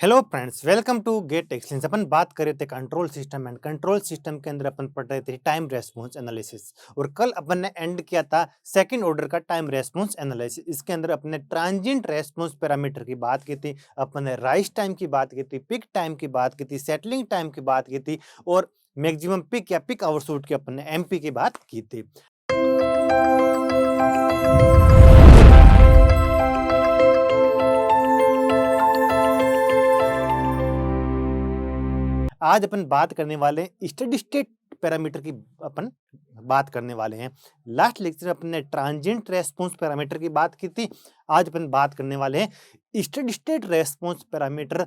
Hello friends, welcome to GATE excellence. अपन बात कर रहे थे control system and control system के अंदर अपन पढ़ रहे थे टाइम रेस्पॉन्स एनालिसिस। और कल अपन ने एंड किया था सेकंड ऑर्डर का टाइम रेस्पॉन्स एनालिसिस। इसके अंदर अपन ने ट्रांजिएंट रेस्पॉन्स पैरामीटर की बात की थी, अपन ने राइज टाइम की बात की थी, पिक टाइम की बात की थी, सेटलिंग टाइम की बात की थी और मैक्सिमम पिक या पिक आउटपुट की अपन ने एमपी की बात की थी। आज अपन बात करने वाले हैं स्टेडी स्टेट पैरामीटर की। अपन बात करने वाले हैं। लास्ट लेक्चर में अपन ने ट्रांजिएंट रेस्पॉन्स पैरामीटर की बात की थी। आज अपन बात करने वाले हैं steady state response parameter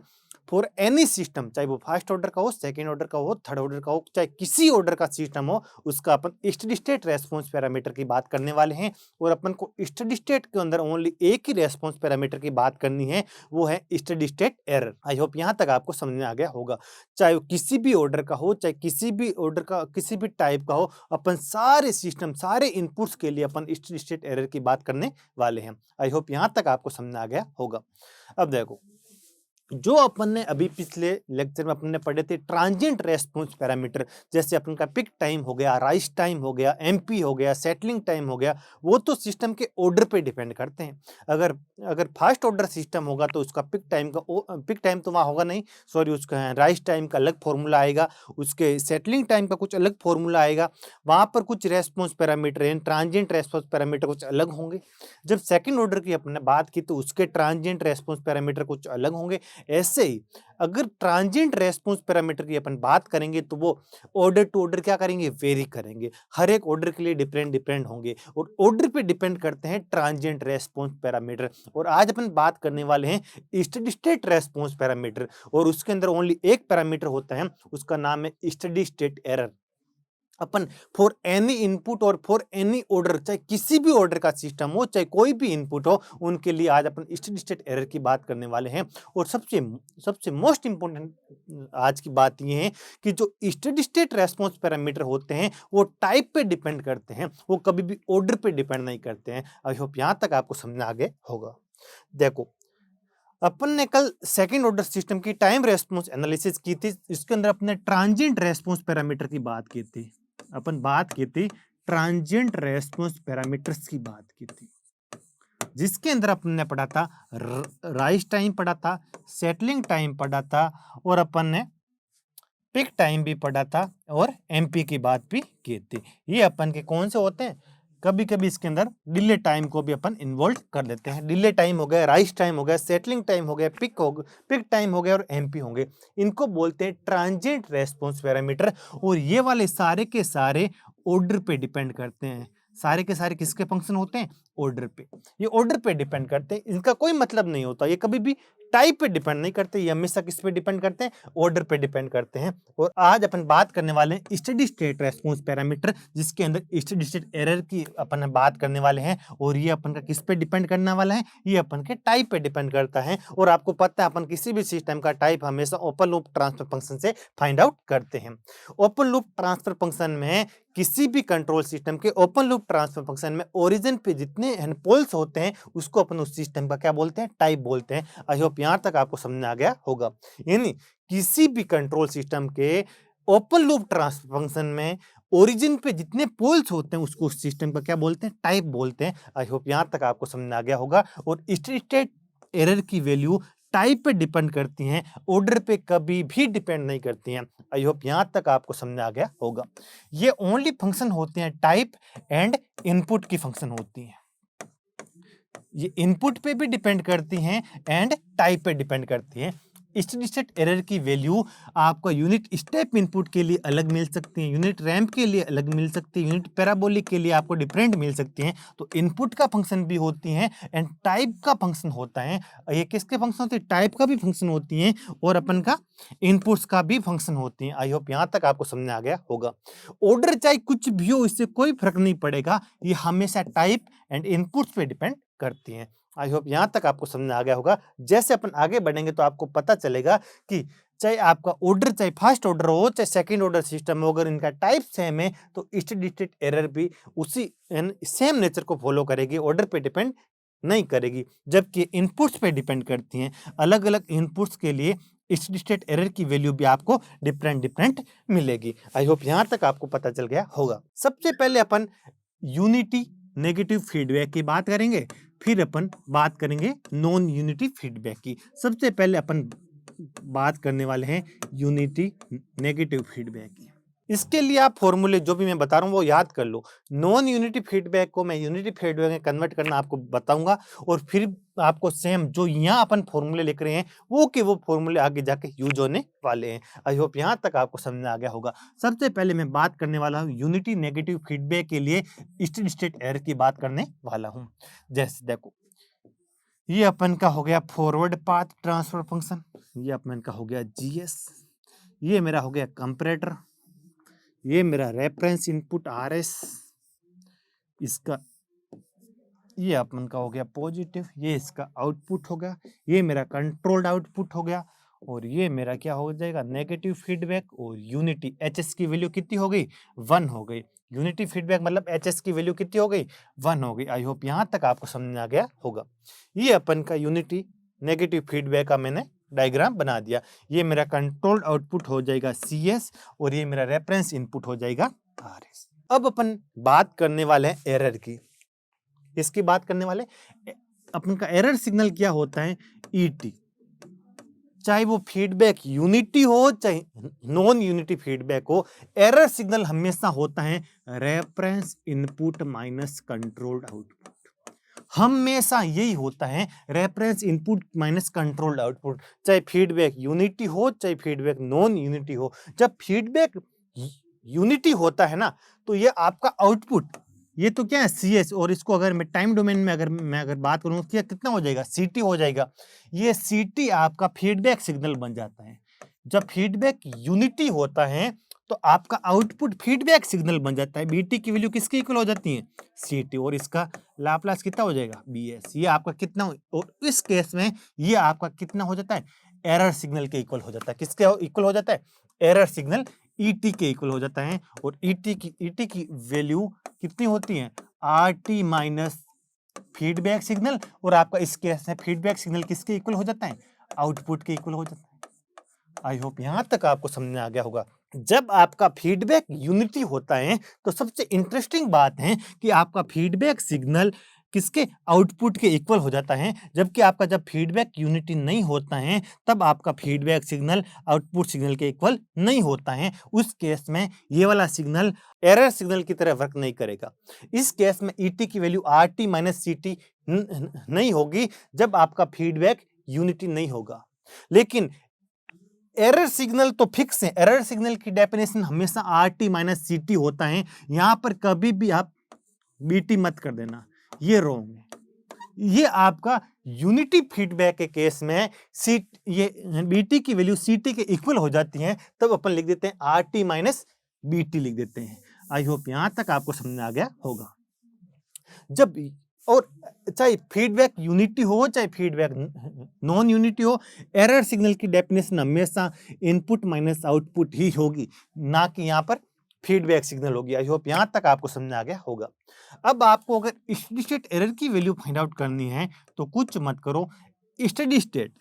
for any system, चाहे वो फर्स्ट ऑर्डर का हो, सेकंड ऑर्डर का हो, थर्ड ऑर्डर का हो, चाहे किसी ऑर्डर का सिस्टम हो, उसका अपन स्टेडी स्टेट रेस्पॉन्स पैरामीटर की बात करने वाले हैं। और अपन को स्टेडी स्टेट के अंदर ओनली एक ही रेस्पॉन्स पैरामीटर की बात करनी है, वो है स्टेडी स्टेट एरर। आई होप यहाँ तक आपको समझ में आ गया होगा। चाहे वो किसी भी ऑर्डर का हो, चाहे किसी भी ऑर्डर का किसी भी टाइप का हो, अपन सारे सिस्टम सारे इनपुट्स के लिए अपन स्टेडी स्टेट एरर की बात करने वाले हैं। आई होप यहाँ तक आपको समझ में आ गया होगा। अब देखो, जो अपन ने अभी पिछले लेक्चर में अपन ने पढ़े थे ट्रांजिएंट रेस्पॉन्स पैरामीटर, जैसे अपन का पिक टाइम हो गया, राइज टाइम हो गया, एमपी हो गया, सेटलिंग टाइम हो गया, वो तो सिस्टम के ऑर्डर पे डिपेंड करते हैं। अगर अगर फास्ट ऑर्डर सिस्टम होगा तो उसका पिक टाइम तो वहाँ होगा नहीं, सॉरी, उसका राइज टाइम का अलग फॉर्मूला आएगा, उसके सेटलिंग टाइम का कुछ अलग फॉर्मूला आएगा, वहाँ पर कुछ रेस्पॉन्स पैरामीटर हैं, ट्रांजिएंट रेस्पॉन्स पैरामीटर कुछ अलग होंगे। जब सेकेंड ऑर्डर की अपन ने बात की तो उसके ट्रांजिएंट रेस्पॉन्स पैरामीटर कुछ अलग होंगे। ऐसे ही अगर ट्रांजिएंट रेस्पॉन्स पैरामीटर की अपन बात करेंगे तो वो ऑर्डर टू ऑर्डर क्या करेंगे, वेरी करेंगे। हर एक ऑर्डर के लिए डिफरेंट डिफरेंट होंगे और ऑर्डर पे डिपेंड करते हैं ट्रांजिएंट रेस्पॉन्स पैरामीटर। और आज अपन बात करने वाले हैं स्टेडी स्टेट रेस्पॉन्स पैरामीटर, और उसके अंदर ओनली एक पैरामीटर होता है, उसका नाम है steady state error. Upon for any input और फॉर एनी ऑर्डर, चाहे किसी भी ऑर्डर का सिस्टम हो, चाहे कोई भी इनपुट हो, उनके लिए आज अपन स्टेडी स्टेट एरर की बात करने वाले हैं। और सबसे सबसे मोस्ट इंपॉर्टेंट आज की बात ये है कि जो स्टेडी स्टेट रेस्पॉन्स पैरामीटर होते हैं वो टाइप पे डिपेंड करते हैं, वो कभी भी ऑर्डर पे डिपेंड नहीं करते हैं। आई होप यहाँ तक आपको समझ आ गया होगा। देखो, अपन ने कल सेकंड ऑर्डर सिस्टम की टाइम रेस्पॉन्स एनालिसिस की थी, इसके अंदर अपने ट्रांजिएंट रेस्पॉन्स पैरामीटर की बात की थी। अपन बात की थी ट्रांजिएंट रेस्पॉन्स पैरामीटर्स की बात की थी, जिसके अंदर अपन ने पढ़ा था राइज टाइम पढ़ा था, सेटलिंग टाइम पढ़ा था, और अपन ने पिक टाइम भी पढ़ा था और एमपी की बात भी की थी। ये अपन के कौन से होते हैं, कभी कभी इसके अंदर डिले टाइम को भी अपन इन्वॉल्व कर लेते हैं। डिले टाइम हो गया, राइज टाइम हो गया, सेटलिंग टाइम हो गया, पिक टाइम हो गया और एमपी होंगे। इनको बोलते हैं ट्रांजिएंट रेस्पॉन्स पैरामीटर। और ये वाले सारे के सारे ऑर्डर पे डिपेंड करते हैं। सारे के सारे किसके फंक्शन होते हैं, ऑर्डर पे। ये ऑर्डर पे डिपेंड करते हैं, इनका कोई मतलब नहीं होता, ये कभी भी टाइप पे डिपेंड नहीं करते, ये हमेशा किस पे डिपेंड करते हैं, ऑर्डर पे डिपेंड करते हैं। और आज अपन बात करने वाले हैं स्टेडी स्टेट रेस्पॉन्स पैरामीटर, जिसके अंदर स्टेडी स्टेट एरर की अपन बात करने वाले हैं। और ये अपन का किस पे डिपेंड करने वाला है, ये अपन के टाइप पे डिपेंड करता है। और आपको पता है अपन किसी भी सिस्टम का टाइप हमेशा ओपन लूप ट्रांसफर फंक्शन से फाइंड आउट करते हैं। ओपन लूप ट्रांसफर फंक्शन में किसी भी कंट्रोल सिस्टम के ओपन लूप ट्रांसफर फंक्शन में ओरिजिन पे जितने पोल्स होते हैं उसको अपन उस सिस्टम का क्या बोलते हैं, टाइप बोलते हैं। आई होप यहाँ तक आपको समझ आ गया होगा। यानी किसी भी कंट्रोल सिस्टम के ओपन लूप ट्रांसफर फंक्शन में ओरिजिन पे जितने पोल्स होते हैं उसको उस सिस्टम का क्या बोलते हैं, टाइप बोलते हैं। आई होप यहाँ तक आपको समझ आ गया होगा। और स्टेडी स्टेट एरर की वैल्यू टाइप पे डिपेंड करती हैं, ऑर्डर पे कभी भी डिपेंड नहीं करती हैं। आई होप यहाँ तक आपको समझ आ गया होगा। ये ओनली फंक्शन होते हैं टाइप एंड इनपुट की फंक्शन होती हैं। ये इनपुट पे भी डिपेंड करती हैं एंड टाइप पे डिपेंड करती हैं। स्टेडी स्टेट एरर की वैल्यू आपका यूनिट स्टेप इनपुट के लिए अलग मिल सकती है, यूनिट रैंप के लिए अलग मिल सकती है, यूनिट पैराबोलिक के लिए आपको डिफरेंट मिल सकती हैं। तो इनपुट का फंक्शन भी होती हैं एंड टाइप का फंक्शन होता है। ये किसके फंक्शन होते हैं, टाइप का भी फंक्शन होती हैं और अपन का इनपुट्स का भी फंक्शन होती हैं। आई होप यहाँ तक आपको समझ आ गया होगा। ऑर्डर चाहे कुछ भी हो, इससे कोई फर्क नहीं पड़ेगा, ये हमेशा टाइप एंड इनपुट्स पे डिपेंड करती हैं। आई होप यहाँ तक आपको समझ आ गया होगा। जैसे अपन आगे बढ़ेंगे तो आपको पता चलेगा कि चाहे आपका ऑर्डर चाहे फर्स्ट ऑर्डर हो चाहे सेकंड ऑर्डर सिस्टम हो, अगर इनका टाइप सेम है तो स्टेडी स्टेट एरर भी उसी सेम नेचर को फॉलो करेगी, ऑर्डर पे डिपेंड नहीं करेगी, जबकि इनपुट्स पे डिपेंड करती हैं। अलग अलग इनपुट्स के लिए स्टेडी स्टेट एरर की वैल्यू भी आपको डिफरेंट मिलेगी। आई होप यहाँ तक आपको पता चल गया होगा। सबसे पहले अपन यूनिटी नेगेटिव फीडबैक की बात करेंगे, फिर अपन बात करेंगे नॉन यूनिटी फीडबैक की। सबसे पहले अपन बात करने वाले हैं यूनिटी नेगेटिव फीडबैक की। इसके लिए आप फॉर्मूले जो भी मैं बता रहा हूँ वो याद कर लो। नॉन यूनिटी फीडबैक को मैं यूनिटी फीडबैक में कन्वर्ट करना आपको बताऊंगा, और फिर आपको सेम जो यहाँ अपन फॉर्मूले लिख रहे हैं वो फॉर्मूले आगे जाके यूज होने वाले हैं। आई होप यहाँ तक आपको समझ में आ गया होगा। सबसे पहले मैं बात करने वाला हूँ यूनिटी नेगेटिव फीडबैक के लिए स्टेडी स्टेट एरर की बात करने वाला हूँ। जैसे देखो, ये अपन का हो गया फॉरवर्ड पाथ ट्रांसफर फंक्शन, ये अपन का हो गया जीएस, ये मेरा हो गया कंपैरेटर, ये मेरा रेफरेंस इनपुट आरएस, इसका ये अपन का हो गया पॉजिटिव, ये इसका आउटपुट हो गया, ये मेरा कंट्रोल्ड आउटपुट हो गया, और ये मेरा क्या हो जाएगा नेगेटिव फीडबैक। और यूनिटी एचएस की वैल्यू कितनी हो गई 1 हो गई। यूनिटी फीडबैक मतलब एचएस की वैल्यू कितनी हो गई 1 हो गई। आई होप यहाँ तक आपको समझ में आ गया होगा। ये अपन का यूनिटी नेगेटिव फीडबैक का मैंने डायग्राम बना दिया। ये मेरा कंट्रोल्ड आउटपुट हो जाएगा CS, और ये मेरा रेफरेंस इनपुट हो जाएगा RS। अब अपन बात करने वाले हैं एरर की। इसकी बात करने वाले अपन का एरर सिग्नल क्या होता है ET, चाहे वो फीडबैक यूनिटी हो चाहे नॉन यूनिटी फीडबैक हो, एरर सिग्नल हमेशा होता है reference input minus controlled output. हमेशा यही होता है, reference input minus controlled output, चाहे फीडबैक यूनिटी हो चाहे फीडबैक नॉन यूनिटी हो। जब फीडबैक यूनिटी होता है ना, तो ये आपका आउटपुट, ये तो क्या है CS, और इसको अगर मैं टाइम डोमेन में अगर बात करूं तो कितना हो जाएगा CT हो जाएगा। ये CT आपका फीडबैक सिग्नल बन जाता है। जब फीडबैक यूनिटी होता है तो आपका आउटपुट फीडबैक सिग्नल बन जाता है। BT की वैल्यू किसके इक्वल हो जाती है CT, और इसका लाप्लास कितना हो जाएगा BS। ये आपका कितना, और इस केस में ये आपका कितना हो जाता है एरर सिग्नल के इक्वल हो जाता है। किसके इक्वल हो जाता है एरर सिग्नल ET के इक्वल हो जाता है। और ET की वैल्यू कितनी होती है RT माइनस फीडबैक सिग्नल, और आपका इस केस में फीडबैक सिग्नल किसके इक्वल हो जाता है आउटपुट के इक्वल हो जाता है। आई होप यहाँ तक आपको समझ में आ गया होगा। जब आपका फीडबैक यूनिटी होता है तो सबसे इंटरेस्टिंग बात है कि आपका फीडबैक सिग्नल किसके आउटपुट के इक्वल हो जाता है, जबकि आपका जब फीडबैक यूनिटी नहीं होता है तब आपका फीडबैक सिग्नल आउटपुट सिग्नल के इक्वल नहीं होता है। उस केस में ये वाला सिग्नल एरर सिग्नल की तरह वर्क नहीं करेगा। इस केस में ET की वैल्यू RT माइनस CT नहीं होगी जब आपका फीडबैक यूनिटी नहीं होगा। लेकिन एरर सिग्नल तो फिक्स है, एरर सिग्नल की डेफिनेशन हमेशा RT माइनस CT होता है। यहां पर कभी भी आप BT मत कर देना, ये रॉन्ग है। ये आपका यूनिटी फीडबैक के केस में ये BT की वैल्यू CT के इक्वल हो जाती है, तब अपन लिख देते हैं RT माइनस BT लिख देते हैं। आई होप यहां तक आपको समझ में आ गया होगा। जब और चाहे फीडबैक यूनिटी हो चाहे फीडबैक नॉन यूनिटी हो, एरर सिग्नल की डेफिनेशन हमेशा इनपुट माइनस आउटपुट ही होगी, ना कि यहाँ पर फीडबैक सिग्नल होगी। आई होप यहाँ तक आपको समझ आ गया होगा। अब आपको अगर स्टेडी स्टेट एरर की वैल्यू फाइंड आउट करनी है तो कुछ मत करो, स्टेडी स्टेट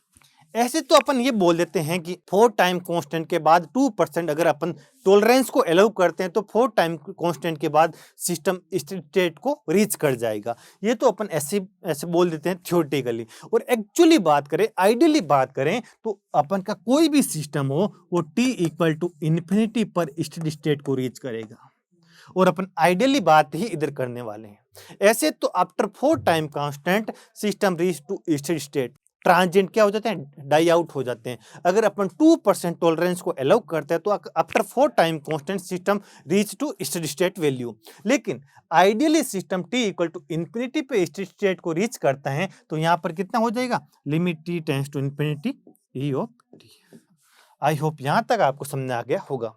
ऐसे तो अपन ये बोल देते हैं कि 4 टाइम कांस्टेंट के बाद 2%, अगर अपन टॉलरेंस को अलाउ करते हैं तो 4 टाइम कांस्टेंट के बाद सिस्टम स्टेडी स्टेट को रीच कर जाएगा। ये तो अपन ऐसे बोल देते हैं थ्योरेटिकली। और एक्चुअली बात करें, आइडियली बात करें, तो अपन का कोई भी सिस्टम हो वो t=∞ पर स्टेडी स्टेट को रीच करेगा। और अपन आइडियली बात ही इधर करने वाले हैं। ऐसे तो after 4 time constant system reach to steady state, transient क्या हो जाते हैं डाई आउट हो जाते हैं। अगर अपन 2% टॉलरेंस को अलाउ करते हैं तो after 4 time constant system reach to steady state value. लेकिन आइडियली सिस्टम t=∞ पे स्टेडी स्टेट को रीच करता है तो यहाँ पर कितना हो जाएगा limit t→∞ e of t। I hope यहाँ तक आपको समझ आ गया होगा।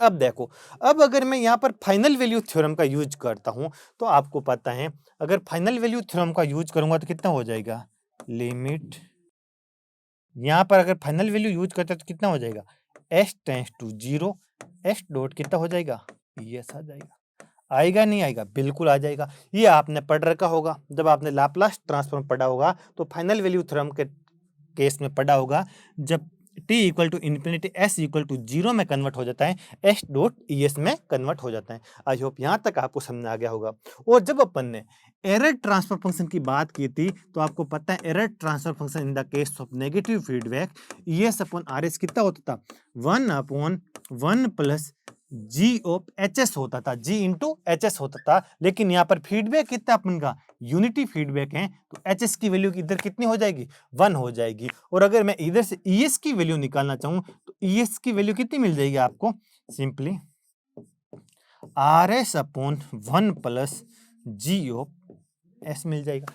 अब देखो, अब अगर मैं यहाँ पर फाइनल वैल्यू थ्योरम का यूज करता हूँ तो आपको पता है अगर फाइनल वैल्यू थ्योरम का यूज करूंगा तो कितना हो जाएगा लिमिट, यहाँ पर अगर फाइनल वैल्यू यूज करते तो कितना हो जाएगा s → 0 s डॉट कितना हो जाएगा PS आ जाएगा। आएगा नहीं आएगा? बिल्कुल आ जाएगा। ये आपने पढ़ रखा होगा, जब आपने लाप्लास ट्रांसफॉर्म पढ़ा होगा तो फाइनल वैल्यू थ्योरम के केस में पढ़ा होगा, जब t equal to infinity s equal to 0 में कन्वर्ट हो जाता है, s डॉट es में कन्वर्ट हो जाता है। आई होप यहाँ तक आपको समझ आ गया होगा। और जब अपन ने एरर ट्रांसफर फंक्शन की बात की थी तो आपको पता है error transfer function in the case of negative feedback es upon rs कितना होता था? 1/1 प्लस g ऑफ hs होता था, g इंटू hs होता था। लेकिन यहाँ पर फीडबैक कितना अपन का यूनिटी फीडबैक है, तो hs की वैल्यू इधर कितनी हो जाएगी? 1 हो जाएगी। और अगर मैं इधर से es की वैल्यू निकालना चाहूं तो es की वैल्यू कितनी मिल जाएगी आपको? Simply rs upon 1 plus g of s मिल जाएगा।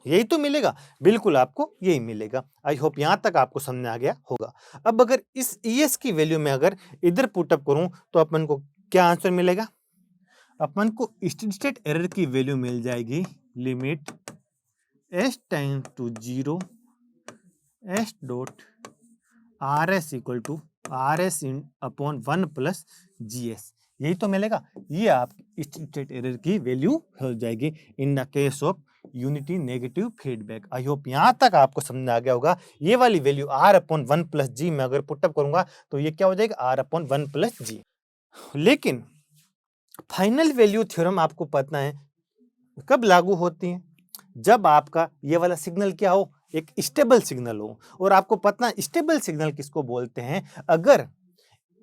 यही तो मिलेगा, बिल्कुल आपको यही मिलेगा। आई होप यहाँ तक आपको समझ आ गया होगा। अब अगर इस ES की वैल्यू में अगर इधर पुटअप करूं तो अपन को क्या आंसर मिलेगा? अपन को स्टेडी एरर की वैल्यू मिल जाएगी limit s time to 0 s dot rs equal to rs in upon 1 plus gs। यही तो मिलेगा। ये आप स्टेट एरर की वैल्यू हो जाएगी in the case of unity negative feedback. I hope यहाँ तक आपको समझ आ गया होगा। ये वाली वैल्यू r अपॉन 1 प्लस जी में अगर पुटअप करूंगा तो ये क्या हो जाएगा? r अपॉन 1 प्लस जी। लेकिन फाइनल वैल्यू थ्योरम आपको पता है कब लागू होती है? जब आपका ये वाला सिग्नल क्या हो? एक स्टेबल सिग्नल हो। और आपको पता है स्टेबल सिग्नल किसको बोलते हैं? अगर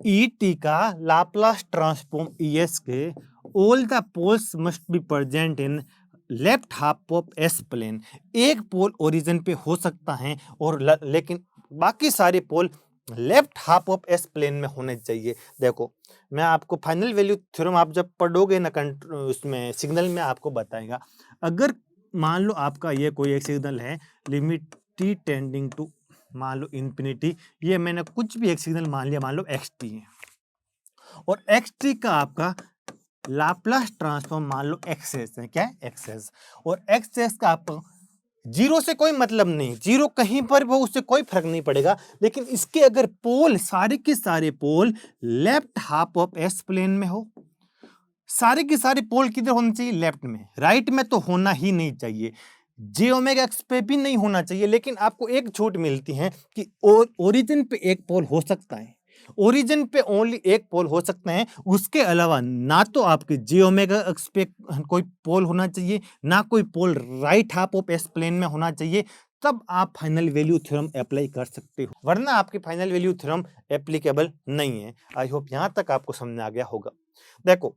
ET का लाप्लास ट्रांसफॉर्म ES के all the poles must be present in left half of S plane. एक पोल ओरिजिन पे हो सकता है और लेकिन बाकी सारे pole left half of S plane में होने चाहिए। देखो मैं आपको फाइनल वैल्यू थ्योरम आप जब पढ़ोगे ना उसमें सिग्नल में आपको बताएगा। अगर मान लो आपका ये कोई एक सिग्नल है लिमिट t टेंडिंग टू मान लो इन्फिनिटी, ये मैंने कुछ भी एक सिग्नल मान लिया, मान लो xt है और xt का आपका लाप्लास ट्रांसफॉर्म मान लो xs है। क्या है? xs। और xs का आपको जीरो से कोई मतलब नहीं, जीरो कहीं पर वो उससे कोई फर्क नहीं पड़ेगा। लेकिन इसके अगर पोल सारे के सारे pole left half of S plane में हो, सारे के सारे पोल किधर होने चाहिए? लेफ्ट में। राइट में तो होना ही नहीं चाहिए, जे ओमेगा एक्स पे भी नहीं होना चाहिए। लेकिन आपको एक छूट मिलती है कि ओरिजिन पे एक पोल हो सकता है, ओरिजिन पे ओनली एक पोल हो सकता है। उसके अलावा ना तो आपके जे ओमेगा एक्स पे कोई पोल होना चाहिए, ना कोई pole right half of S plane में होना चाहिए। तब आप फाइनल वैल्यू थ्योरम अप्लाई कर सकते हो, वरना आपकी फाइनल वैल्यू थ्योरम एप्लीकेबल नहीं है। आई होप यहां तक आपको समझ आ गया होगा। देखो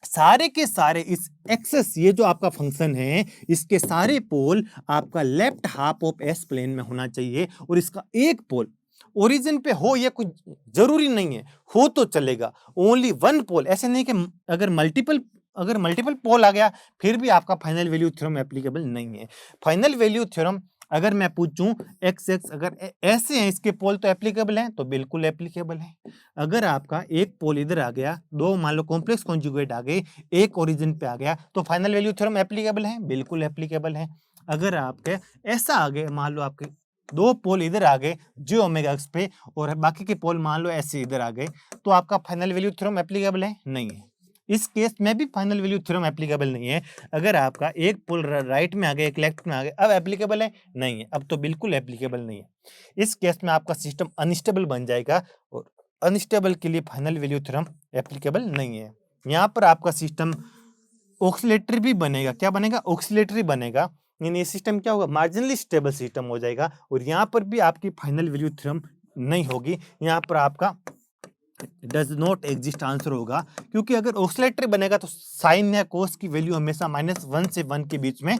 सारे के सारे इस एक्सेस, ये जो आपका फंक्शन है, इसके सारे पोल आपका left half of S plane में होना चाहिए। और इसका एक पोल ओरिजिन पे हो, ये कुछ जरूरी नहीं है, हो तो चलेगा। ओनली वन पोल, ऐसे नहीं कि अगर मल्टीपल पोल आ गया फिर भी आपका फाइनल वैल्यू थ्योरम एप्लीकेबल नहीं है। फाइनल वैल्यू थ्योरम अगर मैं पूछूं एक्स एक्स अगर ऐसे हैं इसके पोल तो एप्लीकेबल हैं, तो बिल्कुल एप्लीकेबल है। अगर आपका एक पोल इधर आ गया, दो मान लो कॉम्प्लेक्स कॉन्जुगेट आ गए, एक ओरिजिन पे आ गया, तो फाइनल वैल्यू थ्योरम एप्लीकेबल है, बिल्कुल एप्लीकेबल है। अगर आपके ऐसा आ गए, मान लो आपके दो पोल इधर आ गए जे ओमेगा एक्स पे और बाकी के पोल मान लो ऐसे इधर आ गए, तो आपका फाइनल वैल्यू थ्योरम एप्लीकेबल है? नहीं है। इस केस में भी फाइनल वैल्यू थ्योरम एप्लीकेबल नहीं है। अगर आपका एक पोल राइट में आ गया, एक लेफ्ट में आ गया, अब एप्लीकेबल है? नहीं है, अब तो बिल्कुल एप्लीकेबल नहीं है। इस केस में आपका सिस्टम अनस्टेबल बन जाएगा और अनस्टेबल के लिए फाइनल वैल्यू थ्योरम एप्लीकेबल नहीं है। यहाँ पर आपका सिस्टम ऑक्सीलेटरी भी बनेगा। क्या बनेगा? ऑक्सीलेटरी बनेगा। यानी ये सिस्टम क्या होगा? मार्जिनली स्टेबल सिस्टम हो जाएगा। और यहाँ पर भी आपकी फाइनल वैल्यू थ्योरम नहीं होगी, यहाँ पर आपका डज नॉट एग्जिस्ट आंसर होगा। क्योंकि अगर ऑक्सीलेटरी बनेगा तो साइन या कोस की वैल्यू हमेशा -1 से 1 के बीच में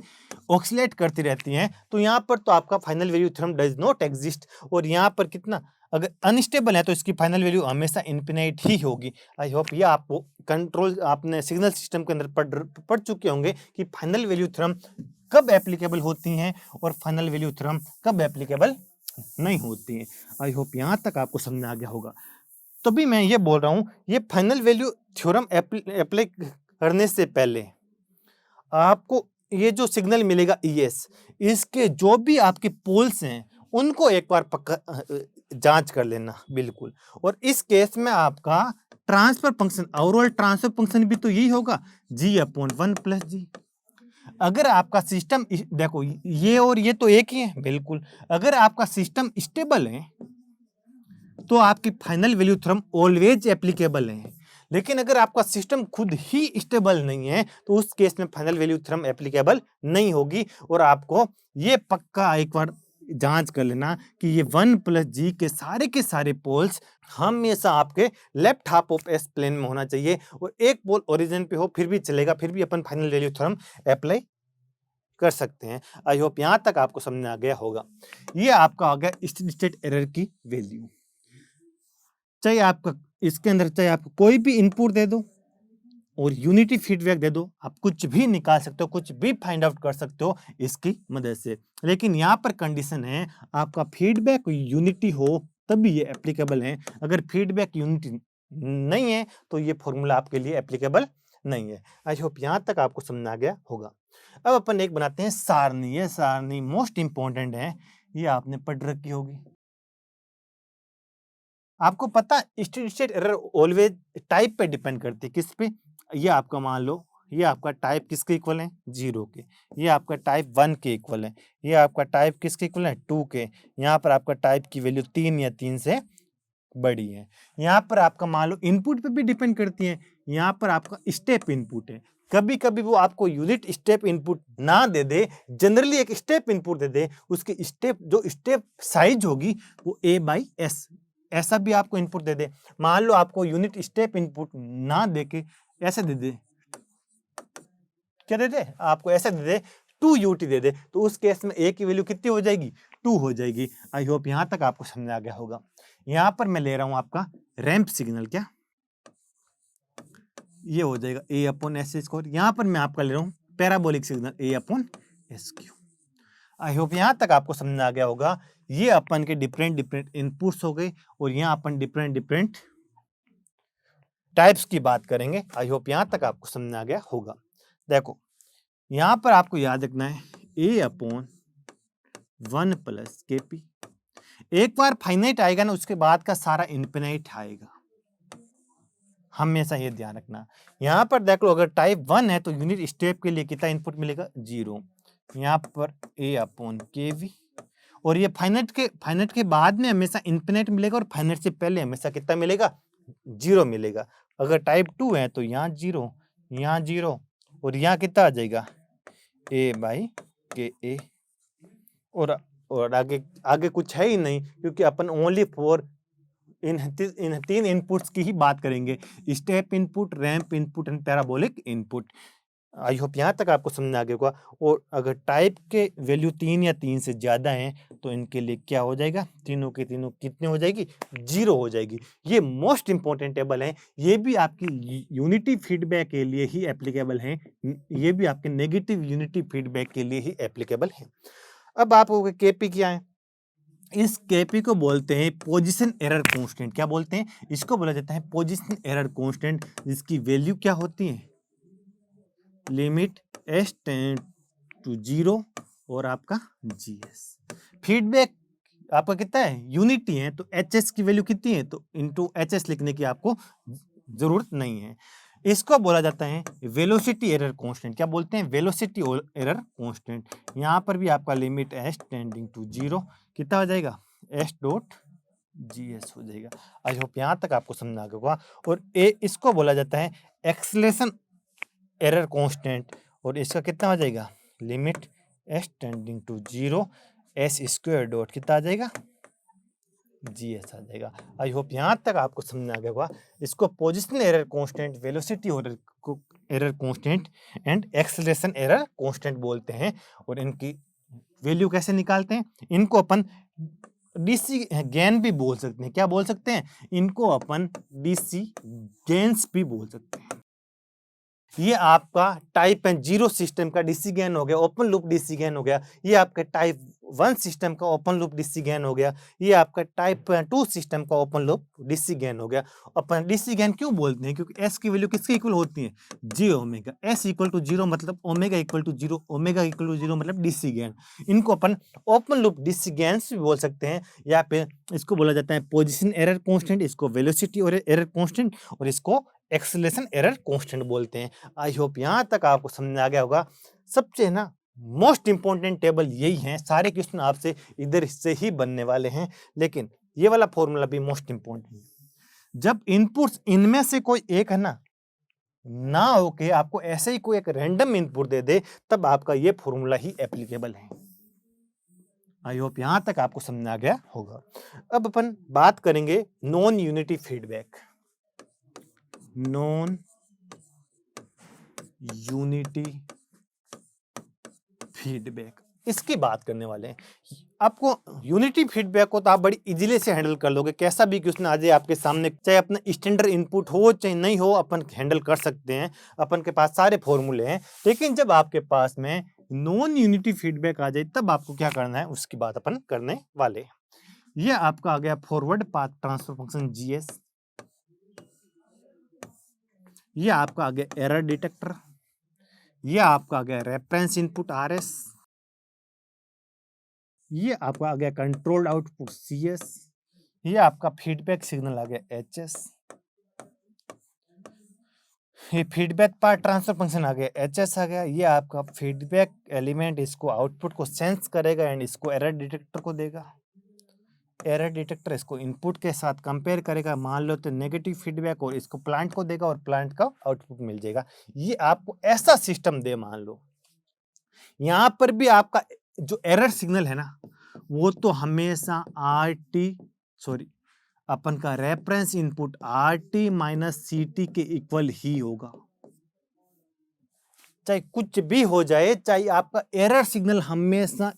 ऑक्सीलेट करती रहती हैं। तो यहाँ पर तो आपका final value theorem does not exist. और यहाँ पर कितना अगर अनस्टेबल है तो इसकी फाइनल वैल्यू हमेशा इन्फिनाइट ही होगी। आई होप ये आपको कंट्रोल आपने सिग्नल सिस्टम के अंदर पढ़ चुके होंगे कि फाइनल वैल्यू थ्योरम कब एप्लीकेबल होती हैं और फाइनल वैल्यू थ्योरम कब एप्लीकेबल नहीं होती हैं। आई होप यहाँ तक आपको समझ आ गया होगा। तो भी मैं ये बोल रहा हूँ, ये फाइनल वैल्यू थ्योरम अप्लाई करने से पहले आपको ये जो सिग्नल मिलेगा ES, इसके जो भी आपके पोल्स हैं उनको एक बार पक्का जांच कर लेना बिल्कुल। और इस केस में आपका transfer function, overall transfer function भी तो यही होगा, g/1 + g। अगर आपका सिस्टम देखो ये और ये तो एक ही है, बिल्कुल। अगर आपका सिस्टम स्टेबल है तो आपकी final value theorem always applicable है। लेकिन अगर आपका सिस्टम खुद ही स्टेबल नहीं है तो उस केस में फाइनल वैल्यू थ्योरम एप्लीकेबल नहीं होगी। और आपको ये पक्का एक बार जांच कर लेना कि ये 1 + g के सारे पोल्स हमेशा आपके left half of S plane में होना चाहिए, और एक पोल ओरिजिन पे हो फिर भी चलेगा, फिर भी अपन फाइनल वैल्यू थ्योरम अप्लाई कर सकते हैं। आई होप यहां तक आपको समझ आ गया होगा। ये आपका आ गया स्टेडी स्टेट एरर की वैल्यू। चाहे आपका इसके अंदर चाहे आप कोई भी इनपुट दे दो और यूनिटी फीडबैक दे दो, आप कुछ भी निकाल सकते हो, कुछ भी फाइंड आउट कर सकते हो इसकी मदद से। लेकिन यहाँ पर कंडीशन है आपका फीडबैक यूनिटी हो तभी ये एप्लीकेबल है। अगर फीडबैक यूनिटी नहीं है तो ये फॉर्मूला आपके लिए एप्लीकेबल नहीं है। आई होप यहाँ तक आपको समझ आ गया होगा। अब अपन एक बनाते हैं सारणी। ये सारणी मोस्ट इंपॉर्टेंट है, ये आपने पढ़ रखी होगी। आपको पता steady state error always type पे डिपेंड करती है। किस पे? ये आपका मान लो ये आपका टाइप किसके इक्वल है? 0 के। ये आपका टाइप 1 के इक्वल है। ये आपका टाइप किसके इक्वल है? 2 के। यहाँ पर आपका टाइप की वैल्यू 3 या 3 से बड़ी है। यहाँ पर आपका मान लो इनपुट पे भी डिपेंड करती है। यहाँ पर आपका स्टेप इनपुट है। कभी कभी वो आपको यूनिट स्टेप इनपुट ना दे दे, जनरली एक स्टेप इनपुट दे दे, उसकी स्टेप जो स्टेप साइज होगी वो a/s ऐसा भी आपको इनपुट दे दे। मान लो आपको यूनिट स्टेप इनपुट ना दे के ऐसे दे दे, क्या दे दे? आपको ऐसे दे दे 2ut दे दे, तो उस केस में a की वैल्यू कितनी हो जाएगी? 2 हो जाएगी। आई होप यहां तक आपको समझ आ गया होगा। यहां पर मैं ले रहा हूं आपका रैंप सिग्नल, क्या ये हो जाएगा a/s²। यहां पर मैं आपका ले रहा हूं parabolic signal a/s²। I hope यहां तक आपको समझ आ गया होगा। ये अपन के डिफरेंट डिफरेंट इनपुट्स हो गए और यहाँ अपन डिफरेंट डिफरेंट टाइप्स की बात करेंगे। आई होप यहां तक आपको समझ आ गया होगा। देखो यहां पर आपको याद रखना है a/1 + kp। एक बार फाइनाइट आएगा ना, उसके बाद का सारा इनफिनाइट आएगा, हमेशा ये ध्यान रखना। यहाँ पर देख लो अगर टाइप 1 है तो यूनिट स्टेप के लिए कितना इनपुट मिलेगा? 0। यहाँ पर a/kv, और ये फाइनाइट के बाद में हमेशा इनफिनिट मिलेगा, और फाइनाइट से पहले हमेशा कितना मिलेगा? 0 मिलेगा। अगर टाइप 2 है तो यहाँ 0, यहाँ 0, और यहाँ कितना आ जाएगा? a/ka। और आगे आगे कुछ है ही नहीं, क्योंकि अपन ओनली फॉर इन 3 इनपुट्स की ही बात करेंगे, step input, ramp input and parabolic input. I hope यहाँ तक आपको समझ आ गया होगा। और अगर टाइप के वैल्यू 3 या 3 से ज्यादा है तो इनके लिए क्या हो जाएगा? तीनों के तीनों कितने हो जाएगी? 0 हो जाएगी। ये मोस्ट इंपॉर्टेंट टेबल है। ये भी आपकी यूनिटी फीडबैक के लिए ही एप्लीकेबल है, ये भी आपके नेगेटिव यूनिटी फीडबैक के लिए ही एप्लीकेबल है। अब आप केपी क्या है? इस केपी को बोलते हैं पोजीशन एरर कांस्टेंट। क्या बोलते हैं? इसको बोला जाता है पोजीशन एरर कांस्टेंट, जिसकी वैल्यू क्या होती है? लिमिट s टेंड टू 0 और आपका gs। फीडबैक आपका कितना है? यूनिटी है, तो hs की वैल्यू कितनी है? तो इनटू hs लिखने की आपको जरूरत नहीं है। इसको बोला जाता है वेलोसिटी एरर कांस्टेंट। क्या बोलते हैं? Velocity error constant. यहाँ पर भी आपका लिमिट s टेंडिंग टू 0 कितना हो जाएगा? s.gs हो जाएगा। आई होप यहाँ तक आपको समझ आ गया होगा। और इसको बोला जाता है एक्सेलेरेशन एरर कांस्टेंट, और इसका कितना हो जाएगा? Limit s tending to 0 s² dot कितना आ जाएगा? gs आ जाएगा। आई होप यहाँ तक आपको समझ आ गया होगा। इसको positional error constant, velocity error constant and acceleration error constant बोलते हैं। और इनकी वैल्यू कैसे निकालते हैं? इनको अपन डीसी गेन भी बोल सकते हैं। क्या बोल सकते हैं? इनको अपन डीसी गेन्स भी बोल सकते हैं। ये आपका टाइप 0 सिस्टम का डीसी गेन हो गया, ओपन लूप डीसी गेन हो गया। ये आपका टाइप वन सिस्टम का ओपन लूप डीसी गेन हो गया, ये आपका टाइप 2 सिस्टम का ओपन लूप डीसी गेन हो गया। अपन डीसी गेन क्यों बोलते हैं? क्योंकि एस की वैल्यू किसके इक्वल होती है? G omega. S equal to 0 मतलब omega equal to 0, omega equal to 0 मतलब डीसी गेन। इनको अपन ओपन लूप डीसी गेन्स भी बोल सकते हैं, या फिर इसको बोला जाता है पोजीशन एरर कांस्टेंट, इसको वेलोसिटी और एरर कांस्टेंट, और इसको एक्सेलरेशन एरर कांस्टेंट बोलते हैं। आई होप यहाँ तक आपको समझ आ गया होगा। सबसे ना मोस्ट इंपॉर्टेंट टेबल यही है, सारे क्वेश्चन आपसे इधर से ही बनने वाले हैं, लेकिन ये वाला फॉर्मूला भी मोस्ट इंपॉर्टेंट है। जब इनपुट्स इनमें से कोई एक है ना होके आपको ऐसे ही कोई एक रैंडम इनपुट दे दे, तब आपका ये फॉर्मूला ही एप्लीकेबल है। आई होप यहां तक आपको समझ आ गया होगा। अब अपन बात करेंगे non unity feedback. Non unity feedback, इसकी बात करने वाले हैं। आपको यूनिटी फीडबैक को तो आप बड़ी इजीली से हैंडल कर लोगे, कैसा भी क्वेश्चन आ जाए आपके सामने, चाहे अपना स्टैंडर्ड इनपुट हो चाहे नहीं हो, अपन हैंडल कर सकते हैं, अपन के पास सारे फॉर्मूले हैं। लेकिन जब आपके पास में नॉन यूनिटी फीडबैक आ जाए, तब आपको क्या करना है उसकी बात अपन करने वाले हैं। ये आपका आ गया forward path transfer function GS, ये आपका आ गया एरर डिटेक्टर, ये आपका आ गया रेफरेंस इनपुट आरएस, ये आपका आ गया कंट्रोल्ड आउटपुट सीएस, ये आपका फीडबैक सिग्नल आ गया एचएस, ये फीडबैक पार्ट ट्रांसफर फंक्शन आ गया एचएस आ गया, ये आपका फीडबैक एलिमेंट इसको आउटपुट को सेंस करेगा एंड इसको एरर डिटेक्टर को देगा। एरर डिटेक्टर इसको इनपुट के साथ कंपेयर करेगा, मान लो तो नेगेटिव फीडबैक, और इसको प्लांट को देगा और प्लांट का आउटपुट मिल जाएगा। ये आपको ऐसा सिस्टम दे, मान लो यहां पर भी आपका जो एरर सिग्नल है ना, वो तो हमेशा अपन का reference input RT minus CT के इक्वल ही होगा। चाहे कुछ भी हो जाए, चाहे आपका एरर सिग्नल हमेशा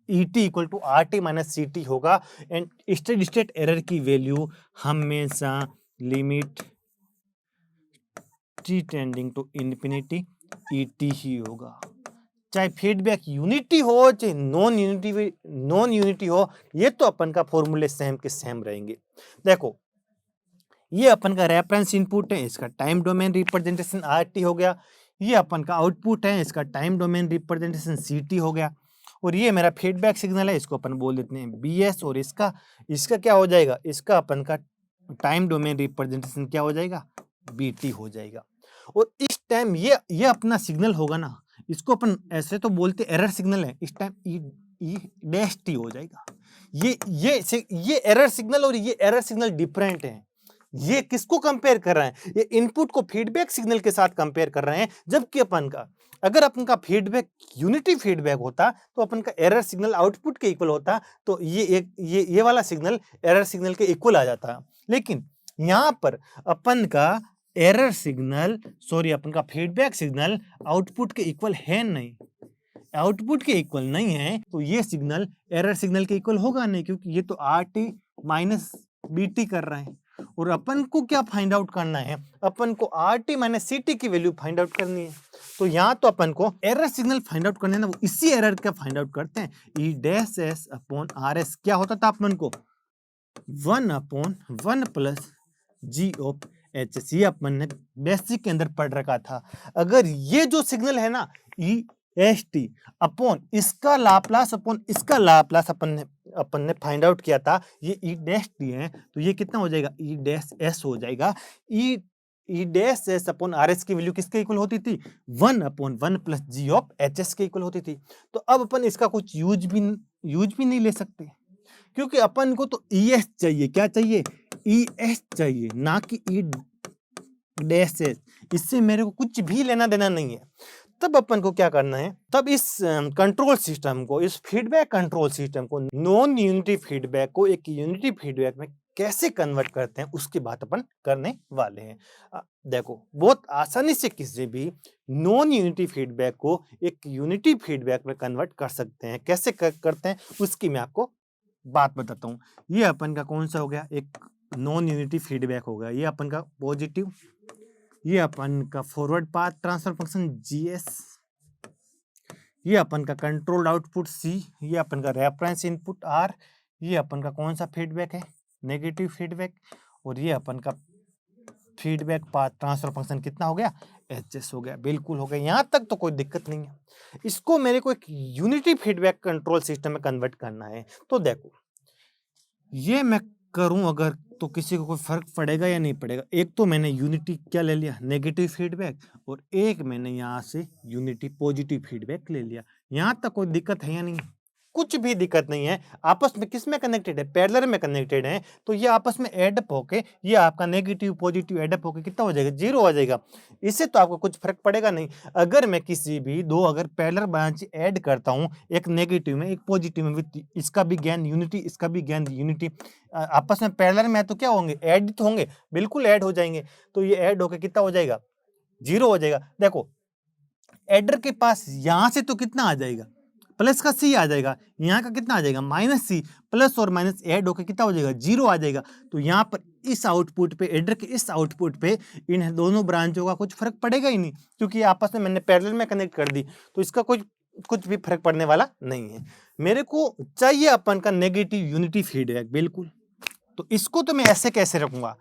ET equal to RT minus CT होगा, एंड स्टेडी स्टेट एरर की वैल्यू हमेशा limit T tending to infinity ET ही होगा। चाहे फीडबैक यूनिटी हो चाहे नॉन यूनिटी हो, ये तो अपन का फॉर्मूले सेम के सेम रहेंगे। देखो ये अपन का रेफरेंस इनपुट है, इसका टाइम डोमेन रिप्रेजेंटेशन RT हो गया, ये अपन का आउटपुट है, इसका टाइम डोमेन रिप्रेजेंटेशन CT हो गया, और ये मेरा फीडबैक सिग्नल है, इसको अपन बोल देते हैं BS, और इसका क्या हो जाएगा, इसका अपन का टाइम डोमेन रिप्रेजेंटेशन क्या हो जाएगा, BT हो जाएगा। और इस टाइम ये अपना सिग्नल होगा ना, इसको अपन ऐसे तो बोलते एरर सिग्नल है, इस टाइम ई डैश टी हो जाएगा। ये एरर सिग्नल और ये एरर सिग्नल डिफरेंट है। ये किसको कंपेयर कर रहे हैं, ये इनपुट को फीडबैक सिग्नल के साथ कंपेयर कर रहे हैं, जबकि अगर अपन का फीडबैक यूनिटी फीडबैक होता तो अपन का एरर सिग्नल आउटपुट के इक्वल होता, तो ये वाला सिग्नल एरर सिग्नल के इक्वल आ जाता। लेकिन यहां पर अपन का एरर सिग्नल अपन का फीडबैक सिग्नल आउटपुट के इक्वल है नहीं, आउटपुट के इक्वल नहीं है, तो ये सिग्नल एरर सिग्नल के इक्वल होगा नहीं, क्योंकि ये तो RT माइनस BT कर रहे हैं, और अपन को क्या फाइंड आउट करना है, अपन को RT माइनस CT की वैल्यू फाइंड आउट करनी है। तो यहाँ तो अपन को एरर सिग्नल फाइंड आउट करना है ना, वो इसी एरर का फाइंड आउट करते हैं। E dash S upon RS क्या होता था अपन को, 1/1 प्लस G ऑफ HS, ये अपन ने बेसिक के अंदर पढ़ रखा था। अगर ये जो सिग्नल है ना EST अपॉन इसका लाप्लास अपॉन इसका लाप्लास अपन ने फाइंड आउट किया था, ये E डैश T है, तो ये कितना हो जाएगा, E डैश S हो जाएगा। E dash S upon RS की वैल्यू किसके इक्वल होती थी, 1/1 प्लस G ऑफ HS के इक्वल होती थी। तो अब अपन इसका कुछ यूज भी नहीं ले सकते, क्योंकि अपन को तो ES चाहिए, क्या चाहिए, ES चाहिए, ना कि E डैश S। इससे मेरे को कुछ भी लेना देना नहीं है। तब अपन को क्या करना है, तब इस कंट्रोल सिस्टम को, इस फीडबैक कंट्रोल सिस्टम को, नॉन यूनिटी फीडबैक को एक यूनिटी फीडबैक में कैसे कन्वर्ट करते हैं, उसकी बात अपन करने वाले हैं। देखो बहुत आसानी से किसी भी नॉन यूनिटी फीडबैक को एक यूनिटी फीडबैक में कन्वर्ट कर सकते हैं। कैसे करते हैं उसकी मैं आपको बात बताता हूँ। ये अपन का कौन सा हो गया, एक नॉन यूनिटी फीडबैक हो गया, ये अपन का पॉजिटिव, ये अपन का forward path transfer function GS, ये अपन का कंट्रोल्ड आउटपुट C, ये अपन का रेफरेंस इनपुट R, ये अपन का कौन सा फीडबैक है, नेगेटिव फीडबैक, और ये अपन का फीडबैक पाथ ट्रांसफर फंक्शन कितना हो गया, HS हो गया। बिल्कुल हो गया, यहाँ तक तो कोई दिक्कत नहीं है। इसको मेरे को एक यूनिटी फीडबैक कंट्रोल सिस्टम में कन्वर्ट करना है। तो देखो ये मैं करूं अगर, तो किसी को कोई फर्क पड़ेगा या नहीं पड़ेगा। एक तो मैंने यूनिटी क्या ले लिया, नेगेटिव फीडबैक, और एक मैंने यहाँ से यूनिटी पॉजिटिव फीडबैक ले लिया। यहाँ तक कोई दिक्कत है या नहीं, कुछ भी दिक्कत नहीं है। आपस में किस में कनेक्टेड है, पैरेलल में कनेक्टेड है, तो ये आपस में एडअप होके ये आपका नेगेटिव पॉजिटिव एडअप होके कितना हो जाएगा, 0 हो जाएगा। इससे तो आपको कुछ फर्क पड़ेगा नहीं। अगर मैं किसी भी दो अगर पैरेलल ब्रांच ऐड करता हूँ, एक नेगेटिव में एक पॉजिटिव में, विद इसका भी गेन यूनिटी इसका भी गेन यूनिटी, आपस में पैरेलल में है तो क्या होंगे, ऐड तो होंगे, बिल्कुल ऐड हो जाएंगे। तो ये ऐड होके कितना हो जाएगा, 0 हो जाएगा। देखो एडर के पास यहां से तो कितना आ जाएगा, प्लस का C आ जाएगा, यहाँ का कितना आ जाएगा, -C, प्लस और माइनस ऐड होकर कितना हो जाएगा, 0 आ जाएगा। तो यहाँ पर इस आउटपुट पे, एडर के इस आउटपुट पे इन दोनों ब्रांचों का कुछ फर्क पड़ेगा ही नहीं, क्योंकि आपस में मैंने पैरेलल में कनेक्ट कर दी, तो इसका कुछ भी फर्क पड़ने वाला नहीं है। मेरे को चाहिए अपन का नेगेटिव यूनिटी फीडबैक, बिल्कुल। तो इसको तो मैं ऐसे कैसे रखूंगा,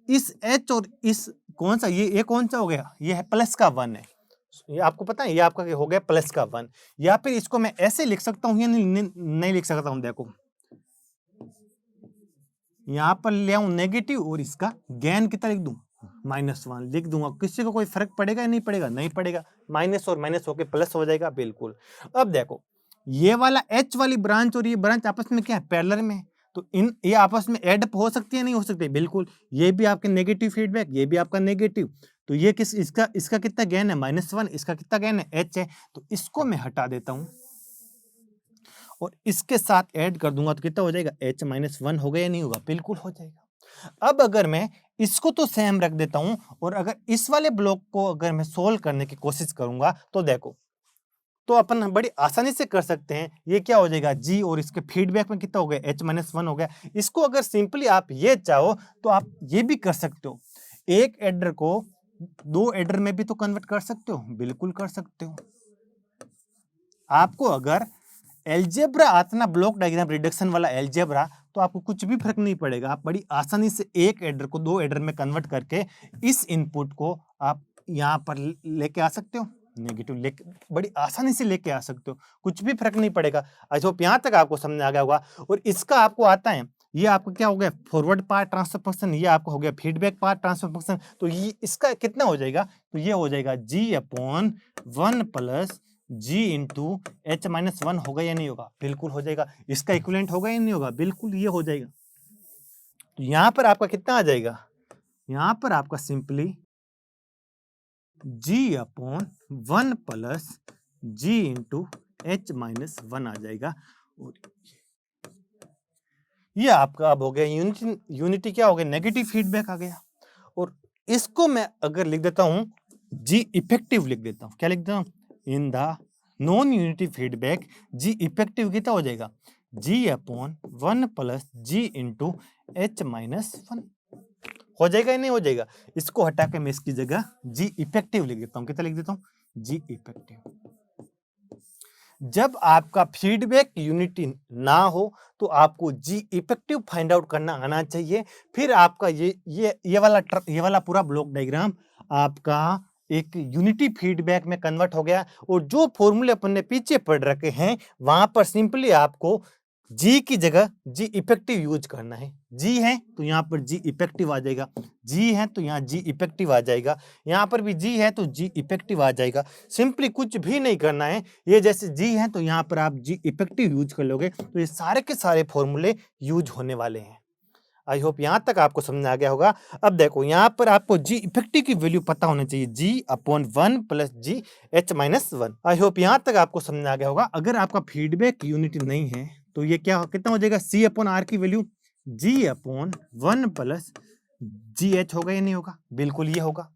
इस H और इस कौन सा, ये कौन सा हो गया, ये है प्लस का 1 है, ये आपको पता है, ये आपका हो गया प्लस का 1। या फिर इसको मैं ऐसे लिख सकता हूं या नहीं लिख सकता हूं। देखो यहां पर ले आऊं नेगेटिव और इसका गेन कितना लिख दूं, -1 लिख दूंगा। किसी को कोई फर्क पड़ेगा या नहीं पड़ेगा, नहीं पड़ेगा। माइनस और माइनस होके प्लस हो जाएगा, बिल्कुल। अब देखो ये वाला H वाली ब्रांच और ये ब्रांच आपस में क्या है, पैरेलल में, तो ये आपस में ऐड हो सकती है, नहीं हो सकती, बिल्कुल। ये भी आपके नेगेटिव फीडबैक, ये भी आपका नेगेटिव, तो ये इसका कितना गेन है, -1, इसका कितना गेन है, H है। तो इसको मैं हटा देता हूं और इसके साथ ऐड कर दूंगा, तो कितना हो जाएगा, H-1 हो गया या नहीं होगा, बिल्कुल हो जाएगा। अब अगर मैं इसको तो सेम रख देता हूं और अगर इस वाले ब्लॉक को अगर मैं सोल्व करने की कोशिश करूंगा, तो देखो तो अपन बड़ी आसानी से कर सकते हैं। ये क्या हो जाएगा, G, और इसके फीडबैक में कितना हो गया, H-1 हो गया। इसको अगर सिंपली आप ये चाहो तो आप ये भी कर सकते हो, एक एडर को 2 एडर में भी तो कन्वर्ट कर सकते हो, बिल्कुल कर सकते हो। आपको अगर एल्जेब्रा आता ना, ब्लॉक डायग्राम रिडक्शन वाला एल्जेब्रा, तो आपको कुछ भी फर्क नहीं पड़ेगा। आप बड़ी आसानी से एक एडर को 2 एडर में कन्वर्ट करके इस इनपुट को आप यहाँ पर लेके आ सकते हो, नेगेटिव लेके बड़ी आसानी से लेके आ सकते हो, कुछ भी फर्क नहीं पड़ेगा। आई होप यहाँ तक आपको समझ आ गया होगा। और इसका आपको आता है, ये आपको क्या हो गया, फॉरवर्ड पार्ट ट्रांसफर फंक्शन, ये आपको हो गया फीडबैक पार्ट ट्रांसफर फंक्शन। तो ये इसका कितना हो जाएगा, तो ये हो जाएगा G/1 plus G into H-1 होगा या नहीं होगा, बिल्कुल हो जाएगा। इसका इक्विवेलेंट होगा या नहीं होगा, बिल्कुल ये हो जाएगा। तो यहां पर आपका कितना आ जाएगा, यहां पर आपका simply G/1 plus G into H-1 आ जाएगा। और ये आपका अब हो गया यूनिटी क्या हो गया, नेगेटिव फीडबैक आ गया। और इसको मैं अगर लिख देता हूं, G इफेक्टिव लिख देता हूं, क्या लिख देता हूं, in the non unity feedback G effective कितना हो जाएगा, G/1 plus G into H-1 हो जाएगा या नहीं हो जाएगा। इसको हटा के मैं इसकी जगह G इफेक्टिव लिख देता हूं, कितना लिख देता हूं, G इफेक्टिव। जब आपका फीडबैक यूनिटी ना हो तो आपको G इफेक्टिव फाइंड आउट करना आना चाहिए। फिर आपका ये वाला पूरा ब्लॉक डायग्राम आपका एक यूनिटी फीडबैक में कन्वर्ट हो गया। और जो फॉर्मूले अपन ने पीछे पढ़ रखे हैं वहां पर सिंपली आपको G की जगह G इफेक्टिव यूज करना है। G है तो यहाँ पर G इफेक्टिव आ जाएगा, G है तो यहाँ G इफेक्टिव आ जाएगा, यहाँ पर भी G है तो G इफेक्टिव आ जाएगा। सिंपली कुछ भी नहीं करना है, ये जैसे G है तो यहाँ पर आप G इफेक्टिव यूज कर लोगे तो ये सारे के सारे फॉर्मूले यूज होने वाले हैं। आई होप यहाँ तक आपको समझ आ गया होगा। अब देखो यहाँ पर आपको G इफेक्टिव की वैल्यू पता होनी चाहिए, G/1 प्लस G H-1। आई होप यहाँ तक आपको समझ आ गया होगा। अगर आपका फीडबैक यूनिटी नहीं है तो ये क्या कितना हो जाएगा, C/R की वैल्यू G/1 प्लस GH होगा या नहीं होगा, बिल्कुल ये होगा।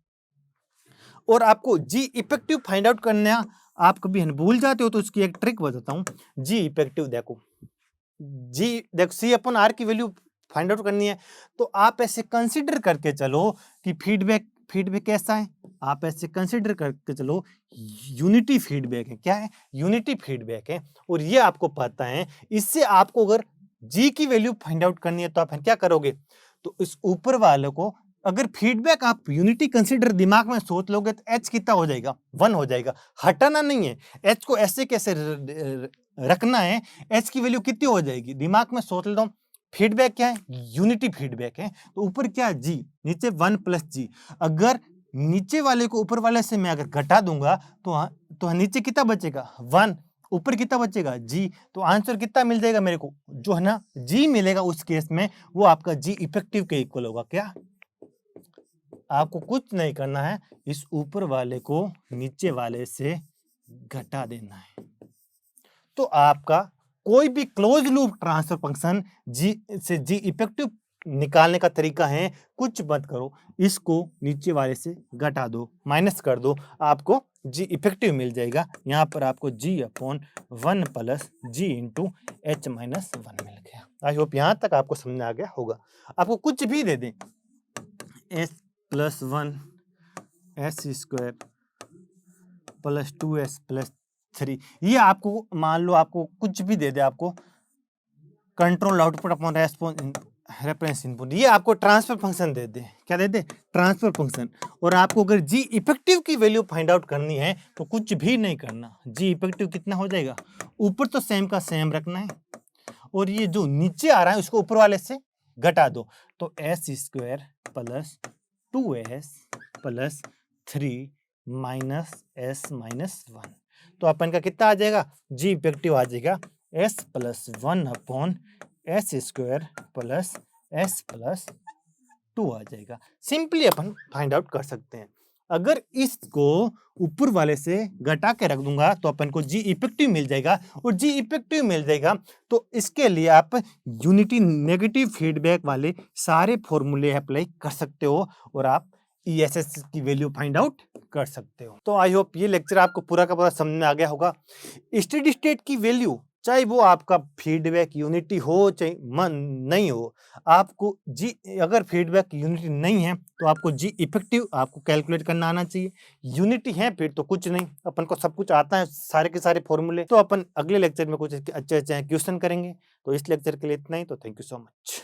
और आपको G इफेक्टिव फाइंड आउट करना आप कभी भूल जाते हो तो उसकी एक ट्रिक बताता हूँ। G इफेक्टिव देखो C/R की वैल्यू फाइंड आउट करनी है तो आप ऐसे कंसीडर करके चलो कि फीडबैक कैसा है, आप ऐसे कंसिडर करके चलो यूनिटी फीडबैक है। क्या है? यूनिटी फीडबैक है और ये आपको पता है। इससे आपको अगर जी की वैल्यू फाइंड आउट करनी है तो आप क्या करोगे? तो इस ऊपर वाले को अगर फीडबैक आप यूनिटी कंसिडर दिमाग में सोच लोगे तो एच कितना हो जाएगा? 1 हो जाएगा। हटाना नहीं है। एच को ऐसे कैसे रखना है, एच की वैल्यू कितनी हो जाएगी? दिमाग में सोच लेता हूँ। फीडबैक क्या है? यूनिटी फीडबैक है। तो ऊपर क्या है? जी, नीचे 1 प्लस जी। अगर नीचे वाले को ऊपर वाले से मैं अगर घटा दूंगा तो नीचे कितना बचेगा? 1। ऊपर कितना बचेगा? जी। तो आंसर कितना मिल जाएगा मेरे को? जो है ना जी मिलेगा उस केस में, वो आपका जी इफेक्टिव के इक्वल होगा। क्या? आपको कुछ नहीं करना है, इस ऊपर वाले को नीचे वाले से घटा देना है। तो आपका कोई भी क्लोज लूप ट्रांसफर फंक्शन जी से जी इफेक्टिव निकालने का तरीका है, कुछ मत करो, इसको नीचे वाले से घटा दो, माइनस कर दो, आपको जी इफेक्टिव मिल जाएगा। यहाँ पर आपको जी अपॉन 1 प्लस जी इंटू एच माइनस 1 मिल गया। आई होप यहाँ तक आपको समझ आ गया होगा। आपको कुछ भी दे दें, S plus 1 S square plus 2s plus 3, ये आपको मान लो आपको कुछ भी दे दे, आपको control output upon reference input, ये आपको ट्रांसफर फंक्शन दे दे। क्या दे दे? Transfer function. और आपको अगर जी इफेक्टिव की वैल्यू फाइंड आउट करनी है तो कुछ भी नहीं करना। जी इफेक्टिव कितना हो जाएगा? ऊपर तो सेम का सेम रखना है और ये जो नीचे आ रहा है उसको ऊपर वाले से घटा दो। तो S square plus 2s plus 3 minus S minus 1, तो अपन का कितना आ जाएगा? जी इफेक्टिव आ जाएगा S plus 1 upon S square plus S plus 2 आ जाएगा। सिंपली अपन फाइंड आउट कर सकते हैं। अगर इसको ऊपर वाले से घटा के रख दूंगा तो अपन को जी इफेक्टिव मिल जाएगा, और जी इफेक्टिव मिल जाएगा तो इसके लिए आप यूनिटी नेगेटिव फीडबैक वाले सारे फॉर्मूले अप्लाई कर सकते हो और आप ESS की वैल्यू फाइंड आउट कर सकते हो। तो आई होप ये लेक्चर आपको पूरा का पूरा समझ में आ गया होगा। स्टेडी स्टेट की वैल्यू, चाहे वो आपका फीडबैक यूनिटी हो चाहे नहीं हो, आपको जी अगर फीडबैक यूनिटी नहीं है तो आपको जी इफेक्टिव आपको कैलकुलेट करना आना चाहिए। यूनिटी है फिर तो कुछ नहीं, अपन को सब कुछ आता है, सारे के सारे फॉर्मूले। तो अपन अगले लेक्चर में कुछ अच्छे अच्छे क्वेश्चन करेंगे। तो इस लेक्चर के लिए इतना ही। तो थैंक यू सो मच।